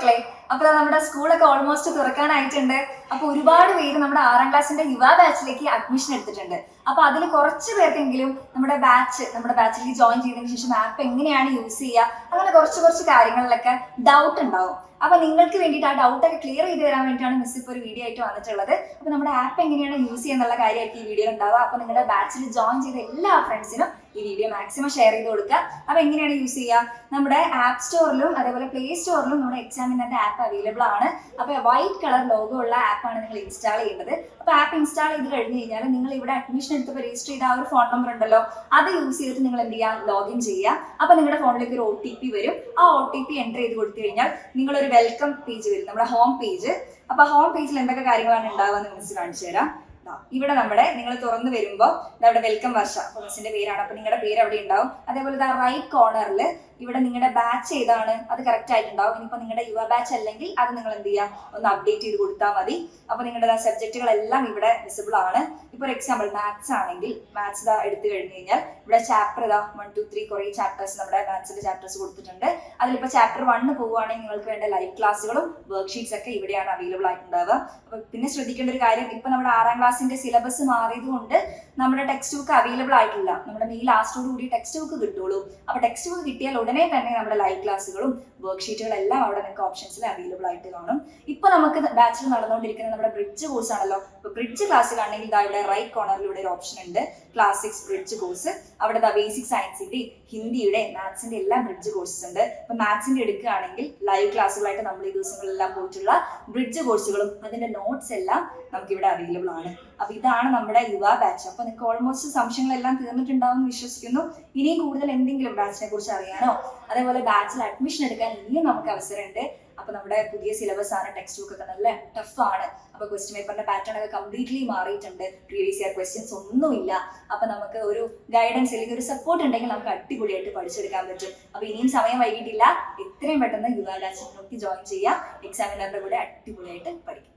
മക്കളെ. അപ്പോൾ നമ്മുടെ സ്കൂളൊക്കെ ഓൾമോസ്റ്റ് തുറക്കാനായിട്ടുണ്ട്. അപ്പോൾ ഒരുപാട് പേര് നമ്മുടെ 6ാം ക്ലാസ്സിന്റെ യുവ ബാച്ചിലേക്ക് അഡ്മിഷൻ എടുത്തിട്ടുണ്ട്. അപ്പൊ അതിൽ കുറച്ച് പേർക്കെങ്കിലും നമ്മുടെ ബാച്ചിലേക്ക് ജോയിൻ ചെയ്തതിനു ശേഷം ആപ്പ് എങ്ങനെയാണ് യൂസ് ചെയ്യുക, അങ്ങനെ കുറച്ച് കാര്യങ്ങളിലൊക്കെ ഡൗട്ട് ഉണ്ടാവും. അപ്പൊ നിങ്ങൾക്ക് വേണ്ടിയിട്ട് ആ ഡൗട്ടൊക്കെ ക്ലിയർ ചെയ്ത് തരാൻ വേണ്ടിയിട്ടാണ് മിസ് ഇപ്പോൾ ഒരു വീഡിയോ ആയിട്ട് വന്നിട്ടുള്ളത്. അപ്പൊ നമ്മുടെ ആപ്പ് എങ്ങനെയാണ് യൂസ് ചെയ്യുക എന്നുള്ള കാര്യമായിരിക്കും ഈ വീഡിയോ ഉണ്ടാവുക. അപ്പൊ നിങ്ങളുടെ ബാച്ചിൽ ജോയിൻ ചെയ്ത എല്ലാ ഫ്രണ്ട്സിനും ഈ വീഡിയോ മാക്സിമം ഷെയർ ചെയ്ത് കൊടുക്കുക. അപ്പൊ എങ്ങനെയാണ് യൂസ് ചെയ്യുക? നമ്മുടെ ആപ്പ് സ്റ്റോറിലും അതേപോലെ പ്ലേ സ്റ്റോറിലും നമ്മുടെ എക്സാമിനറിന്റെ ആപ്പ് അവൈലബിൾ ആണ്. അപ്പൊ വൈറ്റ് കളർ ലോഗോ ഉള്ള ആപ്പാണ് നിങ്ങൾ ഇൻസ്റ്റാൾ ചെയ്യേണ്ടത്. അപ്പൊ ആപ്പ് ഇൻസ്റ്റാൾ ചെയ്ത് കഴിഞ്ഞ് കഴിഞ്ഞാൽ നിങ്ങൾ ഇവിടെ അഡ്മിഷൻ എടുത്തപ്പോൾ രജിസ്റ്റർ ചെയ്ത ആ ഒരു ഫോൺ നമ്പർ ഉണ്ടല്ലോ, അത് യൂസ് ചെയ്തിട്ട് നിങ്ങൾ എന്ത് ചെയ്യുക, ലോഗിൻ ചെയ്യുക. അപ്പൊ നിങ്ങളുടെ ഫോണിലേക്ക് ഒരു OTP വരും. ആ OTP എൻ്റർ ചെയ്ത് കൊടുത്തു കഴിഞ്ഞാൽ നിങ്ങളൊരു വെൽക്കം പേജ് വരും, നമ്മുടെ ഹോം പേജ്. അപ്പൊ ഹോം പേജിൽ എന്തൊക്കെ കാര്യങ്ങളാണ് ഉണ്ടാവുക എന്ന് മിസ് കാണിച്ചു തരാം. ഇവിടെ നിങ്ങൾ തുറന്നു വരുമ്പോൾ നമ്മുടെ വെൽക്കം വർഷ, അപ്പൊ മിസ്സിന്റെ പേരാണ്. അപ്പൊ നിങ്ങളുടെ പേര് അവിടെ ഉണ്ടാവും. അതേപോലെ റൈറ്റ് കോർണറിൽ ഇവിടെ നിങ്ങളുടെ ബാച്ച് ഏതാണ് അത് കറക്റ്റ് ആയിട്ടുണ്ടാവും. ഇനിയിപ്പോൾ നിങ്ങളുടെ യുവ ബാച്ച് അല്ലെങ്കിൽ അത് നിങ്ങൾ എന്ത് ചെയ്യുക, ഒന്ന് അപ്ഡേറ്റ് ചെയ്ത് കൊടുത്താൽ മതി. അപ്പൊ നിങ്ങളുടെ സബ്ജക്റ്റുകളെല്ലാം ഇവിടെ വിസിബിൾ ആണ്. ഇപ്പൊ ഒരു എക്സാമ്പിൾ മാത്സ് ആണെങ്കിൽ മാത്സ് എടുത്തു കഴിഞ്ഞു കഴിഞ്ഞാൽ ഇവിടെ ചാപ്റ്റർ 1, 2, 3 കുറേ ചാപ്റ്റേഴ്സ് നമ്മുടെ മാത്സിന്റെ ചാപ്റ്റേഴ്സ് കൊടുത്തിട്ടുണ്ട്. അതിലിപ്പോൾ ചാപ്റ്റർ 1 പോവുകയാണെങ്കിൽ നിങ്ങൾക്ക് വേണ്ട ലൈവ് ക്ലാസ്സുകളും വർക്ക്ഷീറ്റ്സ് ഒക്കെ ഇവിടെയാണ് അവൈലബിൾ ആയിട്ടുണ്ടാവുക. അപ്പൊ പിന്നെ ശ്രദ്ധിക്കേണ്ട ഒരു കാര്യം, ഇപ്പൊ നമ്മുടെ 6ാം ക്ലാസ്സിന്റെ സിലബസ് മാറിയത് കൊണ്ട് നമ്മുടെ ടെക്സ്റ്റ് ബുക്ക് അവൈലബിൾ ആയിട്ടില്ല. നമ്മുടെ മെയ് ലാസ്റ്റോട് കൂടി ടെക്സ്റ്റ് ബുക്ക് കിട്ടുള്ളൂ. അപ്പൊ ടെക്സ്റ്റ് ബുക്ക് കിട്ടിയാൽ ഉടനെ തന്നെ നമ്മുടെ ലൈവ് ക്ലാസ്സുകളും വർക്ക്ഷീറ്റുകളും എല്ലാം അവിടെ നിങ്ങൾക്ക് ഓപ്ഷൻസിൽ അവൈലബിൾ ആയിട്ട് കാണും. ഇപ്പൊ നമുക്ക് ബാച്ചിൽ നടന്നുകൊണ്ടിരിക്കുന്ന നമ്മുടെ ബ്രിഡ്ജ് കോഴ്സ് ആണല്ലോ. ഇപ്പൊ ബ്രിഡ്ജ് ക്ലാസ്സിലാണെങ്കിൽ ഇവിടെ റൈറ്റ് കോർണറിൽ ഇവിടെ ഒരു ഓപ്ഷൻ ഉണ്ട്, ക്ലാസിക്സ് ബ്രിഡ്ജ് കോഴ്സ്. അവിടെ ബേസിക് സയൻസിന്റെ, ഹിന്ദിയുടെ, മാത്സിന്റെ എല്ലാം ബ്രിഡ്ജ് കോഴ്സസ് ഉണ്ട്. ഇപ്പൊ മാത്സിന്റെ എടുക്കുകയാണെങ്കിൽ ലൈവ് ക്ലാസ്സുകളായിട്ട് നമ്മൾ ഈ ദിവസങ്ങളെല്ലാം പോയിട്ടുള്ള ബ്രിഡ്ജ് കോഴ്സുകളും അതിന്റെ നോട്ട്സ് എല്ലാം നമുക്ക് ഇവിടെ അവൈലബിൾ ആണ്. അപ്പൊ ഇതാണ് നമ്മുടെ യുവ ബാച്ച്. അപ്പൊ നിങ്ങൾക്ക് ഓൾമോസ്റ്റ് സംശയങ്ങളെല്ലാം തീർന്നിട്ടുണ്ടാവും എന്ന് വിശ്വസിക്കുന്നു. ഇനിയും കൂടുതൽ എന്തെങ്കിലും ബാച്ചിനെ കുറിച്ച് അറിയാനോ അതേപോലെ ബാച്ചിൽ അഡ്മിഷൻ എടുക്കാൻ ഇനിയും നമുക്ക് അവസരമുണ്ട്. അപ്പൊ നമ്മുടെ പുതിയ സിലബസ് ആണ്, ടെക്സ്റ്റ് ബുക്ക് ഒക്കെ നല്ല ടഫ് ആണ്. അപ്പൊ ക്വസ്റ്റ്യൻ പേപ്പറിന്റെ പാറ്റേൺ ഒക്കെ കംപ്ലീറ്റ്ലി മാറിയിട്ടുണ്ട്. പ്രീവിയസ് ഇയർ ക്വസ്റ്റ്യൻസ് ഒന്നുമില്ല. അപ്പൊ നമുക്ക് ഒരു ഗൈഡൻസ് അല്ലെങ്കിൽ ഒരു സപ്പോർട്ട് ഉണ്ടെങ്കിൽ നമുക്ക് അടിപൊളിയായിട്ട് പഠിച്ചെടുക്കാൻ പറ്റും. അപ്പൊ ഇനിയും സമയം വൈകിട്ടില്ല, എത്രയും പെട്ടെന്ന് യുവ ബാച്ചിലേക്ക് ജോയിൻ ചെയ്യാം. എക്സാമിനറിന്റെ കൂടെ അടിപൊളിയായിട്ട് പഠിക്കും.